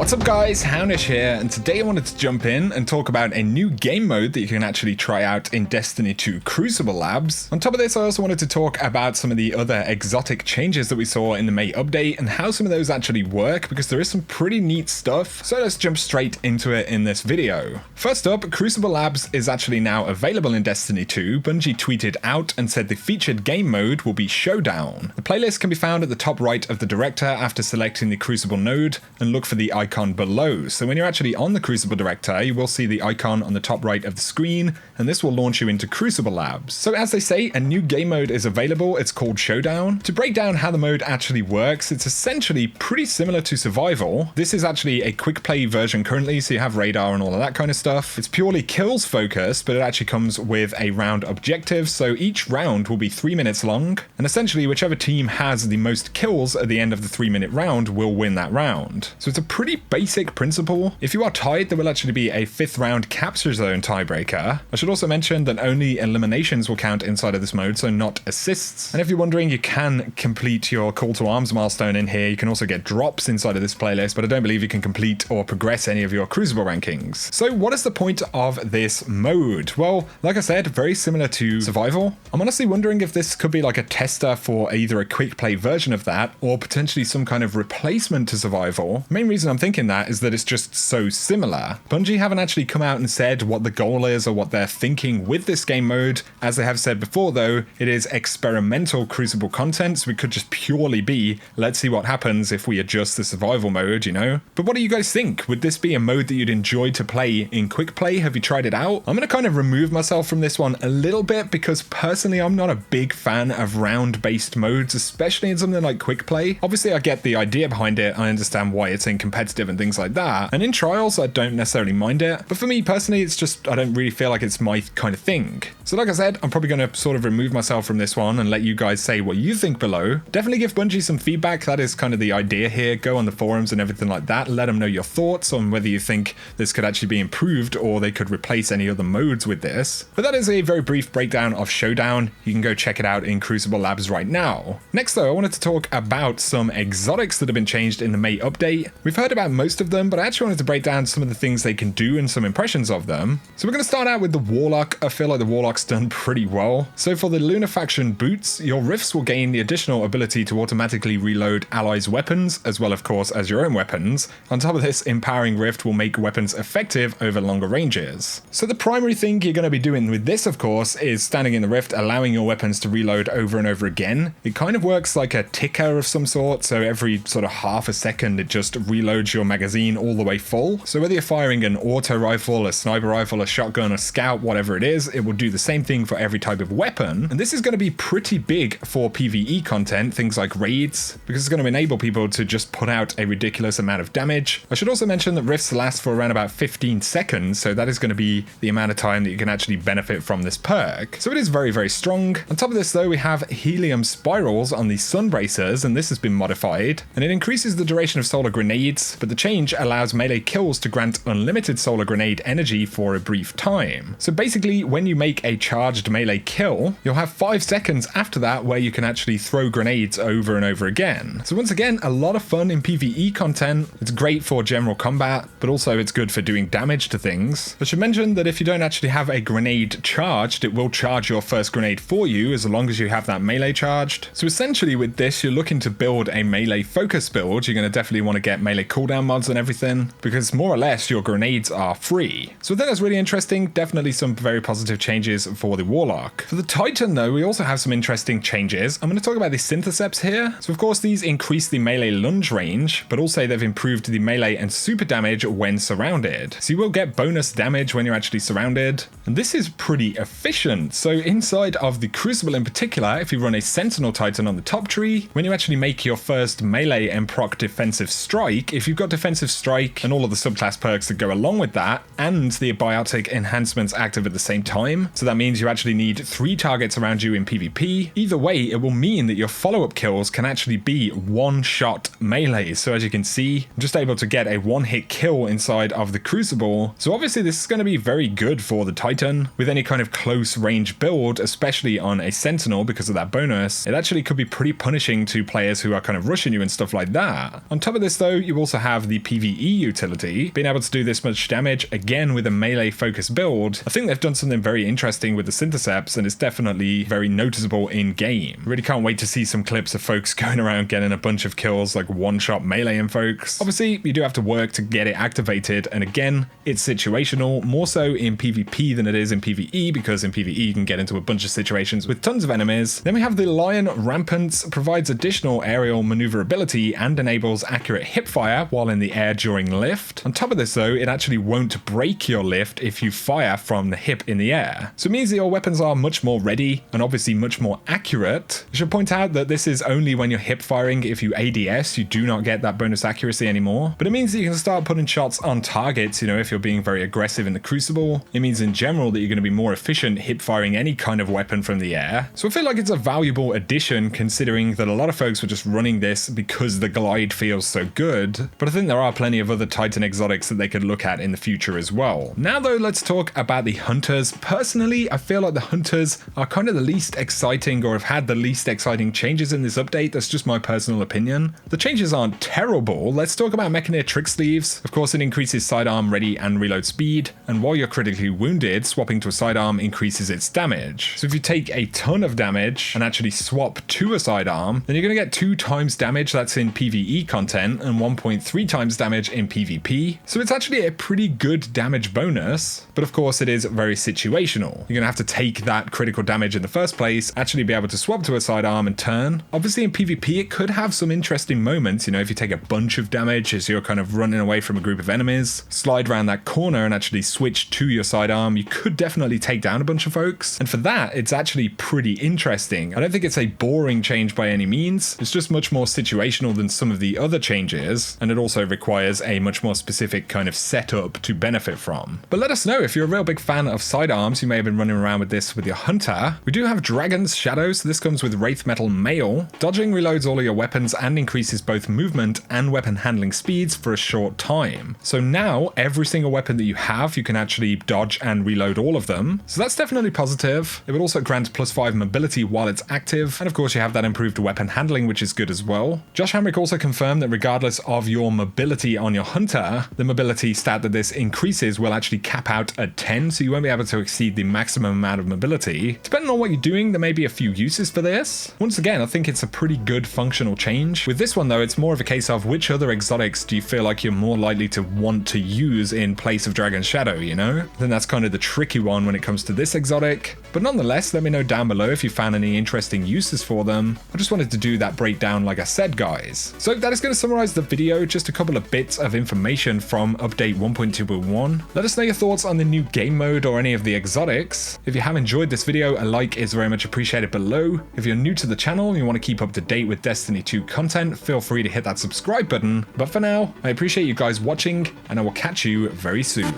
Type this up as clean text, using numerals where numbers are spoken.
What's up guys, Houndish here, and today I wanted to jump in and talk about a new game mode that you can actually try out in Destiny 2 Crucible Labs. On top of this, I also wanted to talk about some of the other exotic changes that we saw in the May update and how some of those actually work, because there is some pretty neat stuff. So let's jump straight into it in this video. First up, Crucible Labs is actually now available in Destiny 2. Bungie tweeted out and said the featured game mode will be Showdown. The playlist can be found at the top right of the director after selecting the Crucible node, and look for the icon below. So when you're actually on the Crucible director, you will see the icon on the top right of the screen, and this will launch you into Crucible Labs. So as they say, a new game mode is available. It's called Showdown. To break down how the mode actually works, it's essentially pretty similar to Survival. This is actually a quick play version currently, so you have radar and all of that kind of stuff. It's purely kills focused, but it actually comes with a round objective, so each round will be 3 minutes long, and essentially whichever team has the most kills at the end of the 3-minute round will win that round. So it's a pretty basic principle. If you are tied, there will actually be a 5th round capture zone tiebreaker. I should also mention that only eliminations will count inside of this mode, so not assists. And if you're wondering, you can complete your call to arms milestone in here. You can also get drops inside of this playlist, but I don't believe you can complete or progress any of your Crucible rankings. So what is the point of this mode? Well, like I said, very similar to Survival. I'm honestly wondering if this could be like a tester for either a quick play version of that or potentially some kind of replacement to Survival. The main reason I'm thinking that is that it's just so similar. Bungie haven't actually come out and said what the goal is or what they're thinking with this game mode. As they have said before though, it is experimental Crucible content, so it could just purely be, let's see what happens if we adjust the Survival mode, you know? But what do you guys think? Would this be a mode that you'd enjoy to play in quick play? Have you tried it out? I'm going to kind of remove myself from this one a little bit, because personally I'm not a big fan of round-based modes, especially in something like quick play. Obviously I get the idea behind it, I understand why it's in competitive and things like that, and in trials I don't necessarily mind it, but for me personally it's just, I don't really feel like it's my kind of thing. So like I said, I'm probably going to sort of remove myself from this one and let you guys say what you think below. Definitely give Bungie some feedback. That is kind of the idea here. Go on the forums and everything like that, let them know your thoughts on whether you think this could actually be improved or they could replace any other modes with this. But that is a very brief breakdown of Showdown. You can go check it out in Crucible Labs right now. Next though, I wanted to talk about some exotics that have been changed in the May update. We've heard about most of them, but I actually wanted to break down some of the things they can do and some impressions of them. So we're going to start out with the Warlock. I feel like the Warlock's done pretty well. So for the Lunar Faction boots, your rifts will gain the additional ability to automatically reload allies' weapons, as well of course as your own weapons. On top of this, empowering rift will make weapons effective over longer ranges. So the primary thing you're going to be doing with this, of course, is standing in the rift, allowing your weapons to reload over and over again. It kind of works like a ticker of some sort, so every sort of half a second it just reloads your magazine all the way full. So whether you're firing an auto rifle, a sniper rifle, a shotgun, a scout, whatever it is, it will do the same thing for every type of weapon. And this is going to be pretty big for PvE content, things like raids, because it's going to enable people to just put out a ridiculous amount of damage. I should also mention that rifts last for around about 15 seconds, so that is going to be the amount of time that you can actually benefit from this perk. So it is very, very strong. On top of this though, we have helium spirals on the sun bracers, and this has been modified, and it increases the duration of solar grenades, but the change allows melee kills to grant unlimited solar grenade energy for a brief time. So basically, when you make a charged melee kill, you'll have 5 seconds after that where you can actually throw grenades over and over again. So once again, a lot of fun in PvE content. It's great for general combat, but also it's good for doing damage to things. I should mention that if you don't actually have a grenade charged, it will charge your first grenade for you as long as you have that melee charged. So essentially with this, you're looking to build a melee focus build. You're going to definitely want to get melee cooldown mods and everything, because more or less your grenades are free. So I think that's really interesting. Definitely some very positive changes for the Warlock. For the Titan though, we also have some interesting changes. I'm going to talk about the Intercepts here. So of course these increase the melee lunge range, but also they've improved the melee and super damage when surrounded. So you will get bonus damage when you're actually surrounded, and this is pretty efficient. So inside of the Crucible in particular, if you run a Sentinel Titan on the top tree, when you actually make your first melee and proc defensive strike, if you've got defensive strike and all of the subclass perks that go along with that, and the biotic enhancements active at the same time, so that means you actually need 3 targets around you in PvP. Either way, it will mean that your follow-up kills can actually be one-shot melee. So as you can see, I'm just able to get a one-hit kill inside of the Crucible. So obviously this is going to be very good for the Titan with any kind of close range build, especially on a Sentinel because of that bonus. It actually could be pretty punishing to players who are kind of rushing you and stuff like that. On top of this though, you also have have the PvE utility, being able to do this much damage, again with a melee focused build. I think they've done something very interesting with the Intercepts, and it's definitely very noticeable in game. Really can't wait to see some clips of folks going around getting a bunch of kills, like one-shot meleeing folks. Obviously, you do have to work to get it activated, and again, it's situational, more so in PvP than it is in PvE, because in PvE you can get into a bunch of situations with tons of enemies. Then we have the Lion Rampant, provides additional aerial maneuverability and enables accurate hipfire while in the air during lift. On top of this though, it actually won't break your lift if you fire from the hip in the air. So it means that your weapons are much more ready and obviously much more accurate. I should point out that this is only when you're hip firing. If you ADS, you do not get that bonus accuracy anymore, but it means that you can start putting shots on targets, you know, if you're being very aggressive in the Crucible. It means in general that you're going to be more efficient hip firing any kind of weapon from the air. So I feel like it's a valuable addition, considering that a lot of folks were just running this because the glide feels so good, but I think there are plenty of other Titan exotics that they could look at in the future as well. Now though, let's talk about the Hunters. Personally, I feel like the Hunters are kind of the least exciting, or have had the least exciting changes in this update. That's just my personal opinion. The changes aren't terrible. Let's talk about Mechanir Trick Sleeves. Of course, it increases sidearm ready and reload speed, and while you're critically wounded, swapping to a sidearm increases its damage. So if you take a ton of damage and actually swap to a sidearm, then you're going to get 2 times damage that's in PvE content and 1.3 times damage in PvP. So it's actually a pretty good damage bonus, but of course it is very situational. You're going to have to take that critical damage in the first place, actually be able to swap to a sidearm and turn. Obviously in PvP it could have some interesting moments, you know, if you take a bunch of damage as you're kind of running away from a group of enemies, slide around that corner and actually switch to your sidearm, you could definitely take down a bunch of folks. And for that, it's actually pretty interesting. I don't think it's a boring change by any means. It's just much more situational than some of the other changes, and it also requires a much more specific kind of setup to benefit from. But let us know if you're a real big fan of sidearms. You may have been running around with this with your Hunter. We do have Dragon's Shadow, so this comes with Wraith Metal Mail. Dodging reloads all of your weapons and increases both movement and weapon handling speeds for a short time. So now every single weapon that you have, you can actually dodge and reload all of them. So that's definitely positive. It would also grant +5 mobility while it's active. And of course you have that improved weapon handling, which is good as well. Josh Hamrick also confirmed that regardless of your mobility on your Hunter, the mobility stat that this increases will actually cap out at 10, so you won't be able to exceed the maximum amount of mobility. Depending on what you're doing, there may be a few uses for this. Once again, I think it's a pretty good functional change. With this one though, it's more of a case of which other exotics do you feel like you're more likely to want to use in place of Dragon's Shadow, you know? Then that's kind of the tricky one when it comes to this exotic. But nonetheless, let me know down below if you found any interesting uses for them. I just wanted to do that breakdown like I said, guys. So that is going to summarize the video, just a couple of bits of information from update 1.2.1. Let us know your thoughts on the new game mode or any of the exotics. If you have enjoyed this video, a like is very much appreciated below. If you're new to the channel and you want to keep up to date with Destiny 2 content, feel free to hit that subscribe button. But for now, I appreciate you guys watching, and I will catch you very soon.